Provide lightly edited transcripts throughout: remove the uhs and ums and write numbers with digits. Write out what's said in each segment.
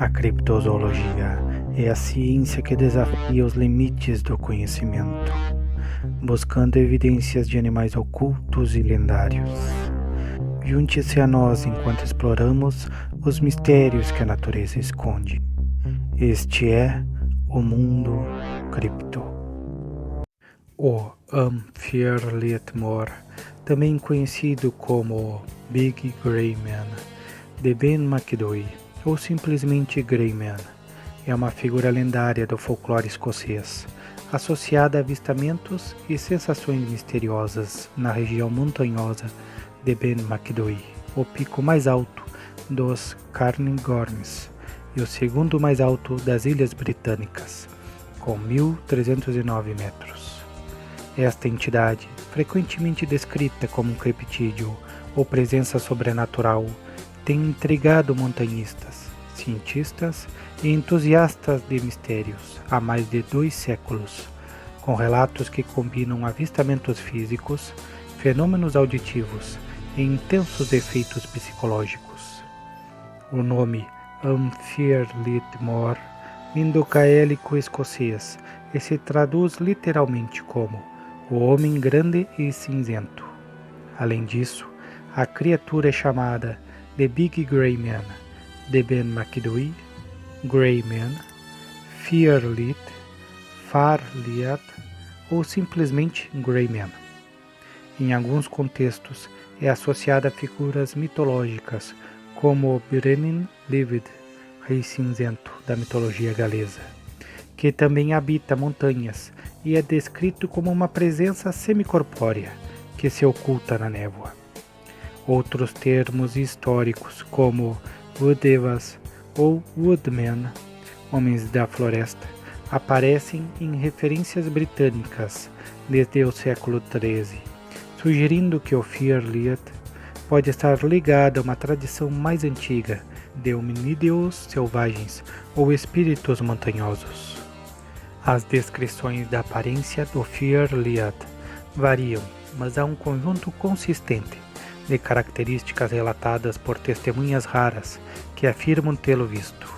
A criptozoologia é a ciência que desafia os limites do conhecimento, buscando evidências de animais ocultos e lendários. Junte-se a nós enquanto exploramos os mistérios que a natureza esconde. Este é o Mundo Cripto. O Amphiarletmor, também conhecido como Big Grey Man, de Ben Macdui, ou simplesmente Greyman, é uma figura lendária do folclore escocês, associada a avistamentos e sensações misteriosas na região montanhosa de Ben Macdui, o pico mais alto dos Cairngorms e o segundo mais alto das Ilhas Britânicas, com 1.309 metros. Esta entidade, frequentemente descrita como um criptídeo ou presença sobrenatural, tem intrigado montanhistas, cientistas e entusiastas de mistérios há mais de 2 séculos, com relatos que combinam avistamentos físicos, fenômenos auditivos e intensos efeitos psicológicos. O nome Amphiarletmor vem do gaélico escocês e se traduz literalmente como o homem grande e cinzento. Além disso, a criatura é chamada The Big Grey Man, de Ben Macdui, Grey Man, Fiarlit, Farliat ou simplesmente Grey Man. Em alguns contextos é associada a figuras mitológicas como Brenin Livid, rei cinzento da mitologia galesa, que também habita montanhas e é descrito como uma presença semicorpórea que se oculta na névoa. Outros termos históricos, como Woodevas ou Woodmen, homens da floresta, aparecem em referências britânicas desde o século XIII, sugerindo que o Fiarliat pode estar ligado a uma tradição mais antiga de hominídeos selvagens ou espíritos montanhosos. As descrições da aparência do Fiarliat variam, mas há um conjunto consistente de características relatadas por testemunhas raras que afirmam tê-lo visto.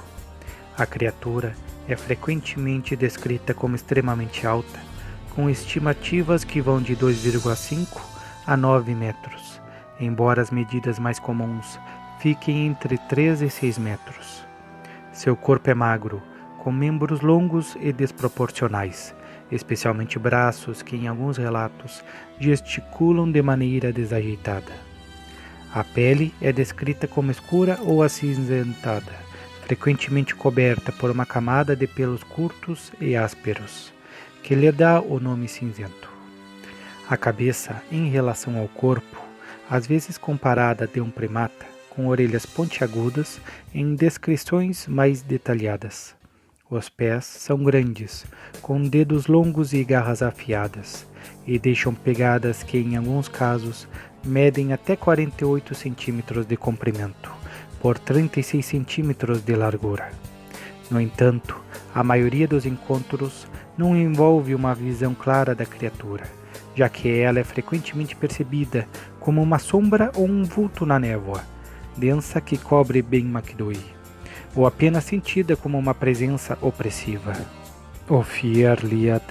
A criatura é frequentemente descrita como extremamente alta, com estimativas que vão de 2,5 a 9 metros, embora as medidas mais comuns fiquem entre 3 e 6 metros. Seu corpo é magro, com membros longos e desproporcionais, especialmente braços que, em alguns relatos, gesticulam de maneira desajeitada. A pele é descrita como escura ou acinzentada, frequentemente coberta por uma camada de pelos curtos e ásperos, que lhe dá o nome cinzento. A cabeça, em relação ao corpo, às vezes comparada a de um primata, com orelhas pontiagudas em descrições mais detalhadas. Os pés são grandes, com dedos longos e garras afiadas, e deixam pegadas que, em alguns casos, medem até 48 centímetros de comprimento, por 36 centímetros de largura. No entanto, a maioria dos encontros não envolve uma visão clara da criatura, já que ela é frequentemente percebida como uma sombra ou um vulto na névoa densa que cobre Ben Macdui, ou apenas sentida como uma presença opressiva. O Fiarliat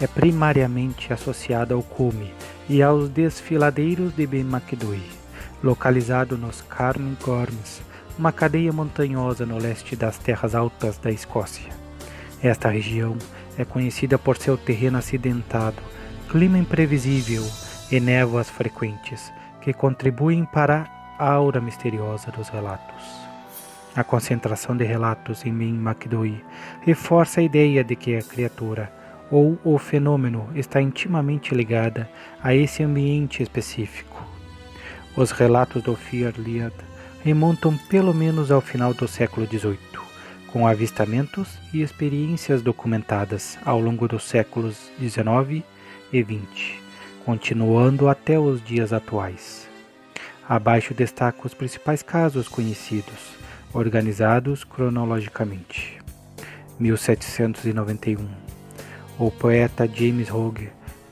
é primariamente associado ao cume e aos desfiladeiros de Ben Macdui, localizado nos Cairngorms, uma cadeia montanhosa no leste das terras altas da Escócia. Esta região é conhecida por seu terreno acidentado, clima imprevisível e névoas frequentes, que contribuem para a aura misteriosa dos relatos. A concentração de relatos em Ben Macdui reforça a ideia de que a criatura ou o fenômeno está intimamente ligada a esse ambiente específico. Os relatos do Fiarliat remontam pelo menos ao final do século XVIII, com avistamentos e experiências documentadas ao longo dos séculos XIX e XX, continuando até os dias atuais. Abaixo destaco os principais casos conhecidos, organizados cronologicamente. 1791. O poeta James Hogg,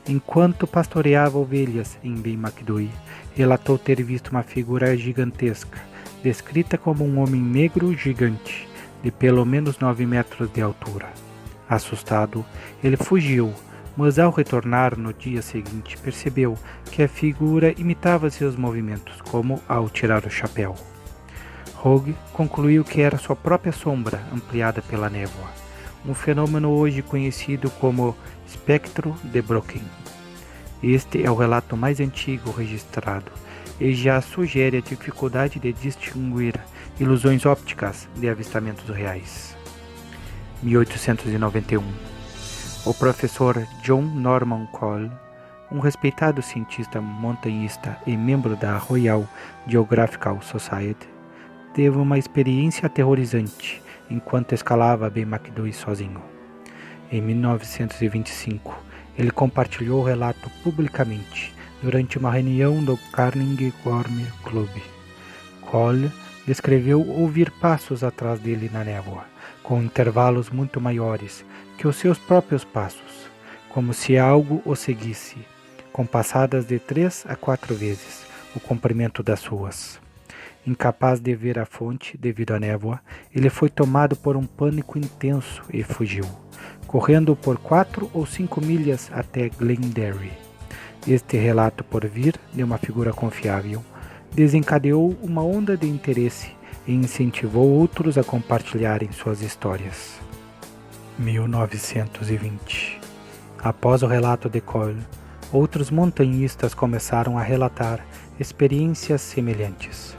enquanto pastoreava ovelhas em Ben Macdui, relatou ter visto uma figura gigantesca, descrita como um homem negro gigante, de pelo menos 9 metros de altura. Assustado, ele fugiu, mas ao retornar no dia seguinte percebeu que a figura imitava seus movimentos, como ao tirar o chapéu. Rogue concluiu que era sua própria sombra ampliada pela névoa, um fenômeno hoje conhecido como espectro de Brocken. Este é o relato mais antigo registrado e já sugere a dificuldade de distinguir ilusões ópticas de avistamentos reais. 1891. O professor John Norman Cole, um respeitado cientista montanhista e membro da Royal Geographical Society, teve uma experiência aterrorizante enquanto escalava Ben Macdouy sozinho. Em 1925, ele compartilhou o relato publicamente durante uma reunião do Carnegie Gourmet Club. Cole descreveu ouvir passos atrás dele na névoa, com intervalos muito maiores que os seus próprios passos, como se algo o seguisse, com passadas de 3 a 4 vezes o comprimento das suas. Incapaz de ver a fonte devido à névoa, ele foi tomado por um pânico intenso e fugiu, correndo por 4 ou 5 milhas até Glenderry. Este relato por vir de uma figura confiável desencadeou uma onda de interesse e incentivou outros a compartilharem suas histórias. 1920. Após o relato de Cole, outros montanhistas começaram a relatar experiências semelhantes.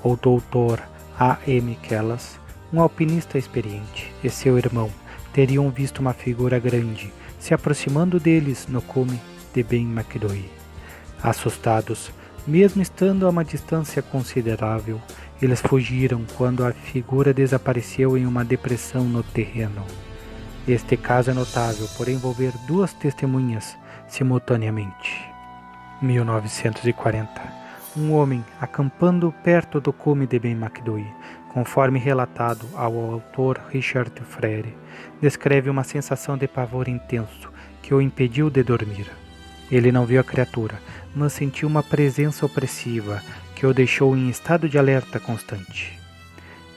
O Dr. A. M. Kellas, um alpinista experiente, e seu irmão teriam visto uma figura grande se aproximando deles no cume de Ben Macdouy. Assustados, mesmo estando a uma distância considerável, eles fugiram quando a figura desapareceu em uma depressão no terreno. Este caso é notável por envolver 2 testemunhas simultaneamente. 1940. Um homem acampando perto do cume de Ben Macdouy, conforme relatado ao autor Richard Frere, descreve uma sensação de pavor intenso que o impediu de dormir. Ele não viu a criatura, mas sentiu uma presença opressiva que o deixou em estado de alerta constante.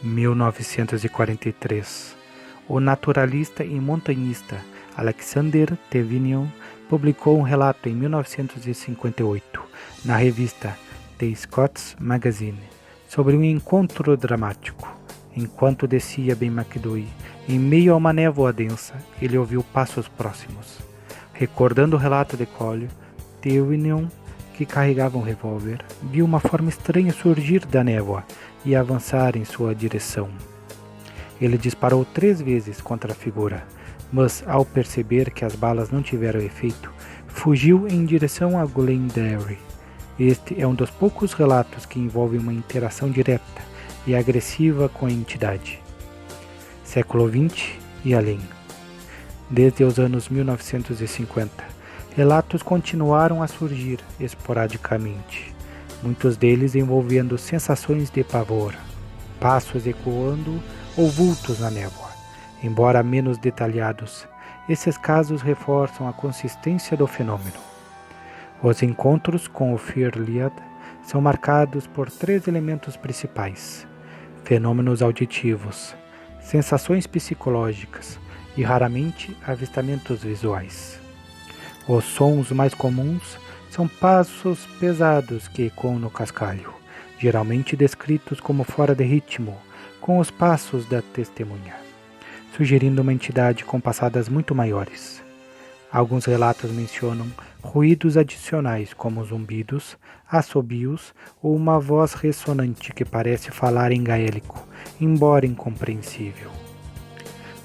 1943. O naturalista e montanhista Alexander Tevinion publicou um relato em 1958 na revista The Scots Magazine sobre um encontro dramático. Enquanto descia Ben Macdouy, em meio a uma névoa densa, ele ouviu passos próximos. Recordando o relato de Cole, Tevinion, que carregava um revólver, viu uma forma estranha surgir da névoa e avançar em sua direção. Ele disparou 3 vezes contra a figura, mas ao perceber que as balas não tiveram efeito, fugiu em direção a Glenderry. Este é um dos poucos relatos que envolve uma interação direta e agressiva com a entidade. Século XX e além. Desde os anos 1950, relatos continuaram a surgir esporadicamente, muitos deles envolvendo sensações de pavor, passos ecoando ou vultos na névoa. Embora menos detalhados, esses casos reforçam a consistência do fenômeno. Os encontros com o Fear-Liad são marcados por 3 elementos principais: fenômenos auditivos, sensações psicológicas e, raramente, avistamentos visuais. Os sons mais comuns são passos pesados que ecoam no cascalho, geralmente descritos como fora de ritmo com os passos da testemunha, sugerindo uma entidade com passadas muito maiores. Alguns relatos mencionam ruídos adicionais como zumbidos, assobios ou uma voz ressonante que parece falar em gaélico, embora incompreensível.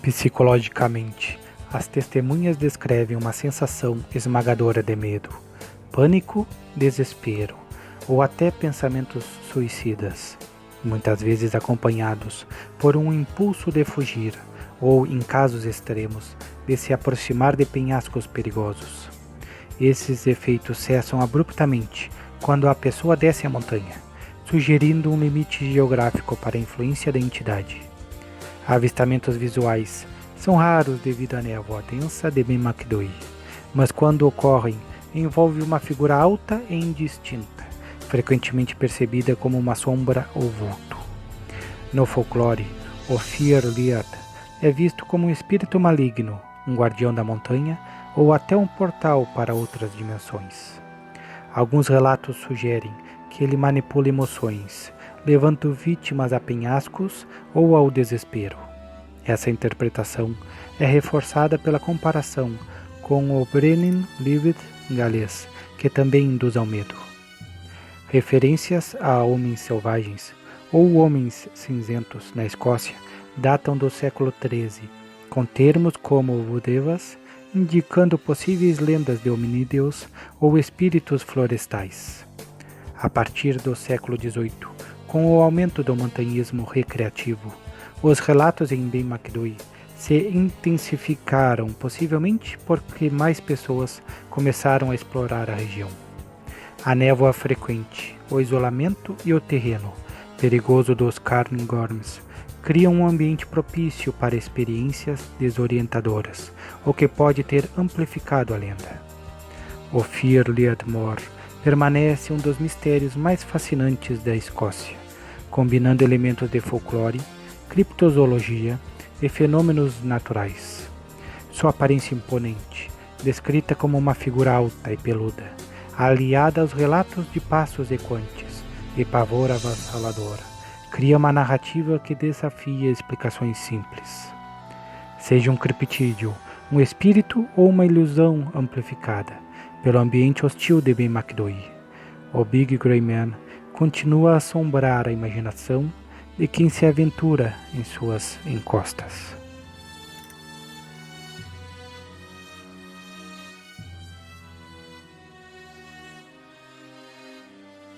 Psicologicamente, as testemunhas descrevem uma sensação esmagadora de medo, pânico, desespero ou até pensamentos suicidas, muitas vezes acompanhados por um impulso de fugir ou, em casos extremos, de se aproximar de penhascos perigosos. Esses efeitos cessam abruptamente quando a pessoa desce a montanha, sugerindo um limite geográfico para a influência da entidade. Avistamentos visuais são raros devido à névoa densa de Ben Macdouy, mas quando ocorrem, envolve uma figura alta e indistinta, frequentemente percebida como uma sombra ou vulto. No folclore, O Fir Liat é visto como um espírito maligno, um guardião da montanha ou até um portal para outras dimensões. Alguns relatos sugerem que ele manipula emoções, levando vítimas a penhascos ou ao desespero. Essa interpretação é reforçada pela comparação com o Brenin Livid galês, que também induz ao medo. Referências a homens selvagens ou homens cinzentos na Escócia datam do século XIII, com termos como Vudevas, indicando possíveis lendas de hominídeos ou espíritos florestais. A partir do século XVIII, com o aumento do montanhismo recreativo, os relatos em Ben Macdui se intensificaram, possivelmente porque mais pessoas começaram a explorar a região. A névoa frequente, o isolamento e o terreno perigoso dos Cairngorms criam um ambiente propício para experiências desorientadoras, o que pode ter amplificado a lenda. O Fir Liat Mor permanece um dos mistérios mais fascinantes da Escócia, combinando elementos de folclore, criptozoologia e fenômenos naturais. Sua aparência imponente, descrita como uma figura alta e peluda, aliada aos relatos de passos equantes e pavor avassalador, cria uma narrativa que desafia explicações simples. Seja um criptídeo, um espírito ou uma ilusão amplificada pelo ambiente hostil de Ben Macdui, o Big Grey Man continua a assombrar a imaginação de quem se aventura em suas encostas.